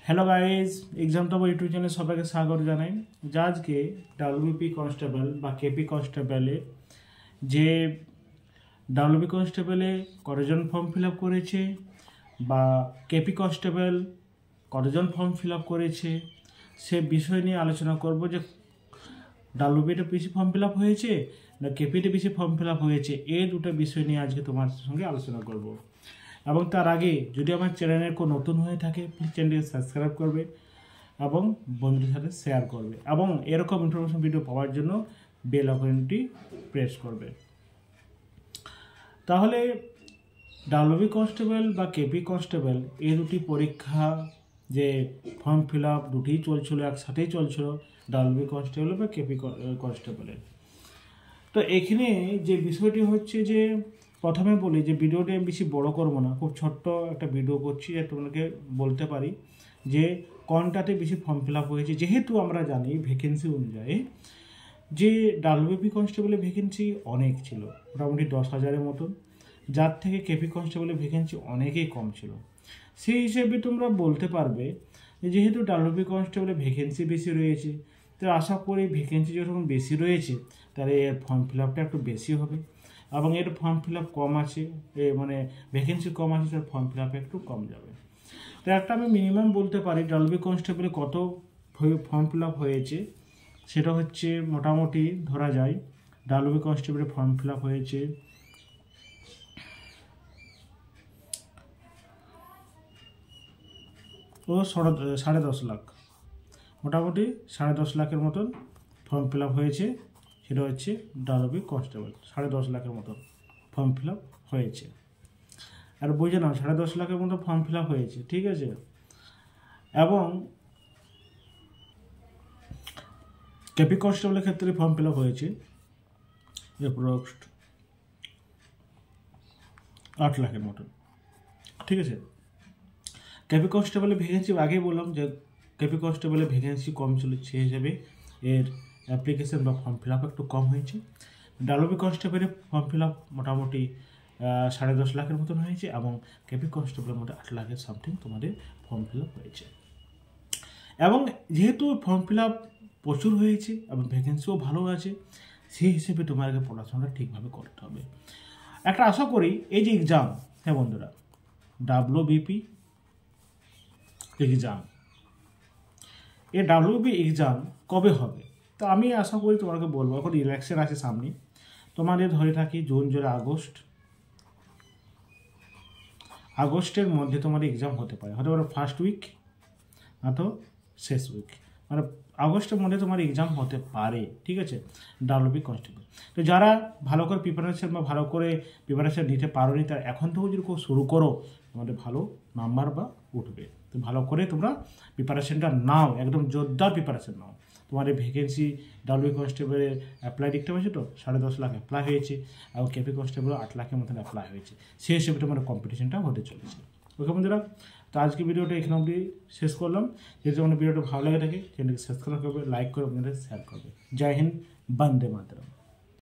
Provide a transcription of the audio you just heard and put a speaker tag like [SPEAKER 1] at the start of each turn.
[SPEAKER 1] Hello guys, exam তো YouTube চ্যানেলে সবাইকে স্বাগত জানাই। যা আজকে ডাব্লিউবিপি কনস্টেবল বা কেপি কনস্টেবলে যে ডাব্লিউবি কনস্টেবলে কতজন ফর্ম ফিল আপ করেছে বা কেপি কনস্টেবল কতজন ফর্ম ফিল আপ করেছে সে বিষয় নিয়ে আলোচনা করব। যে ডাব্লিউবিতে বেশি ফর্ম ফিল আপ হয়েছে না কেপিতে বেশি ফর্ম ফিল আপ হয়েছে, এই দুটো বিষয় নিয়ে আজকে তোমার সঙ্গে আলোচনা করব। এবং তার আগে যদি আমার চ্যানেলের কোনো নতুন হয়ে থাকে প্লিজ চ্যানেলটিকে সাবস্ক্রাইব করবে এবং বন্ধুদের সাথে শেয়ার করবে এবং এরকম ইনফরমেশন ভিডিও পাওয়ার জন্য বেল আইকনটি প্রেস করবে। তাহলে ডাব্লিউবি কনস্টেবল বা কেপি কনস্টেবল এই দুটি পরীক্ষা যে ফর্ম ফিল আপ দুটিই চলছিল, একসাথেই চলছিল ডাব্লিউবি কনস্টেবল বা কেপি কনস্টেবলের। তো এখানে যে বিষয়টি হচ্ছে যে প্রথমে বলি যে ভিডিওটি আমি বেশি বড় করবো না, খুব ছোট্ট একটা ভিডিও করছি যে তোমাকে বলতে পারি যে কোনটাতে বেশি ফর্ম ফিল আপ হয়েছে। যেহেতু আমরা জানি ভ্যাকেন্সি অনুযায়ী যে ডাব্লিউবি কনস্টেবলের ভ্যাকেন্সি অনেক ছিল, মোটামুটি 10,000-এর মতন, যার থেকে কেপি কনস্টেবলের ভ্যাকেন্সি অনেকেই কম ছিল। সেই হিসেবে তোমরা বলতে পারবে যে যেহেতু ডাব্লিউবি কনস্টেবলের ভ্যাকেন্সি বেশি রয়েছে, তো আশা করি ভ্যাকেন্সি যখন বেশি রয়েছে তাহলে এর ফর্ম ফিল আপটা একটু বেশি হবে এবং এর ফর্ম ফিল আপ কম আছে, মানে ভ্যাকেন্সি কম আছে, তার ফর্ম ফিল আপে একটু কম যাবে। তো একটা আমি মিনিমাম বলতে পারি ডাব্লিউবি কনস্টেবলে কত ফর্ম ফিল আপ হয়েছে, সেটা হচ্ছে মোটামুটি ধরা যায় ডাব্লিউবি কনস্টেবলে ফর্ম ফিল আপ হয়েছে ও 10.5 লাখ, মোটামুটি 10.5 লাখের মতন ফর্ম ফিল আপ হয়েছে। সেটা হচ্ছে ডাব্লিউবি কনস্টেবল 10.5 লাখের মতন ফর্ম ফিল আপ হয়েছে। আর বুঝে নাও 10.5 লাখের মতো ফর্ম ফিল আপ হয়েছে, ঠিক আছে। এবং কেপি কনস্টেবলের ক্ষেত্রে ফর্ম ফিল আপ হয়েছে অ্যাপ্রক্স 8 লাখের মতন, ঠিক আছে। কেপি কনস্টেবলের ভ্যাকেন্সি আগেই বললাম যে কেপি কনস্টেবলের ভ্যাকেন্সি কম ছিল, সেই হিসেবে এর অ্যাপ্লিকেশন বা ফর্ম ফিল আপ একটু কম হয়েছে। ডাব্লিউবি কনস্টেবলের ফর্ম ফিল আপ মোটামুটি 10.5 লাখের মতন হয়েছে এবং কেপি কনস্টেবলের মধ্যে 8 লাখের সামথিং তোমাদের ফর্ম ফিল আপ হয়েছে। এবং যেহেতু ফর্ম ফিল আপ প্রচুর হয়েছে এবং ভ্যাকেন্সিও ভালো আছে, সেই হিসেবে তোমাকে পড়াশোনাটা ঠিকভাবে করতে হবে। একটা আশা করি এই যে এক্সাম, হ্যাঁ বন্ধুরা, ডাব্লিউবিপি এক্সাম, এই ডাব্লিউবি এক্সাম কবে হবে? তো আমি আশা করি তোমাকে বলবো, এখন ইলেকশন আছে সামনে, তোমাদের ধরে থাকি জুন জুলাই আগস্টের মধ্যে তোমাদের এক্সাম হতে পারে ফার্স্ট উইক না তো শেষ উইক, মানে আগস্টের মধ্যে তোমার এক্সাম হতে পারে, ঠিক আছে, ডাব্লিউবি কনস্টেবল। তো যারা ভালো করে প্রিপারেশন বা ভালো করে প্রিপারেশন নিতে পারোনি, তারা এখন থেকে যদি শুরু করো তোমাদের ভালো নাম্বার বা উঠবে। তো ভালো করে তোমরা প্রিপারেশনটা নাও, একদম জোরদার প্রিপারেশন নাও। তোমাদের ভ্যাকেন্সি ডাব্লিউবি কনস্টেবলের অ্যাপ্লাই দেখতে পাচ্ছ তো 10.5 লাখ অ্যাপ্লাই হয়েছে এবং কেপি কনস্টেবল 8 লাখের মতন অ্যাপ্লাই হয়েছে, সেই হিসেবে তোমার কম্পিটিশনটা হতে চলেছে। ওকে বন্ধুরা, তো আজকে ভিডিওটা এখানে অবধি শেষ করলাম। যদি তোমাদের ভিডিওটা ভালো লাগে থাকে চ্যানেলকে সাবস্ক্রাইব করবে, লাইক করে আপনাদের শেয়ার করবে। জয় হিন্দ, বন্দে মাতরম।